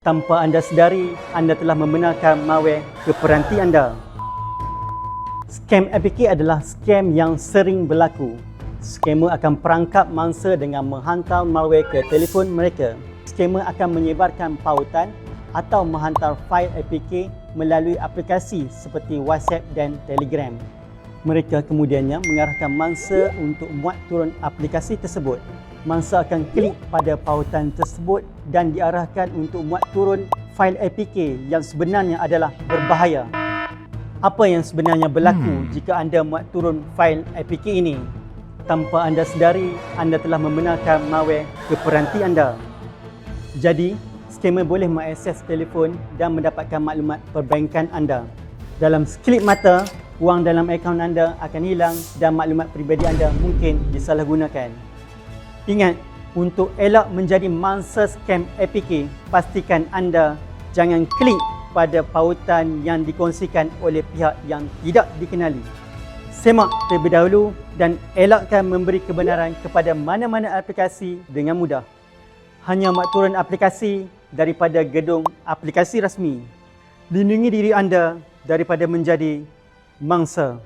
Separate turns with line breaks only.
Tanpa anda sedari, anda telah membenarkan malware ke peranti anda. Scam APK adalah scam yang sering berlaku. Scammer akan perangkap mangsa dengan menghantar malware ke telefon mereka. Scammer akan menyebarkan pautan atau menghantar fail APK melalui aplikasi seperti WhatsApp dan Telegram. Mereka kemudiannya mengarahkan mangsa untuk muat turun aplikasi tersebut. Mangsa akan klik pada pautan tersebut dan diarahkan untuk muat turun fail APK yang sebenarnya adalah berbahaya. Apa yang sebenarnya berlaku jika anda muat turun fail APK ini? Tanpa anda sedari, anda telah membenarkan malware ke peranti anda. Jadi, scammer boleh mengakses telefon dan mendapatkan maklumat perbankan anda. Dalam sekelip mata, wang dalam akaun anda akan hilang dan maklumat peribadi anda mungkin disalahgunakan. Ingat, untuk elak menjadi mangsa scam APK, pastikan anda jangan klik pada pautan yang dikongsikan oleh pihak yang tidak dikenali. Semak terlebih dahulu dan elakkan memberi kebenaran kepada mana-mana aplikasi dengan mudah. Hanya muat turun aplikasi daripada gedung aplikasi rasmi. Lindungi diri anda daripada menjadi mangsa.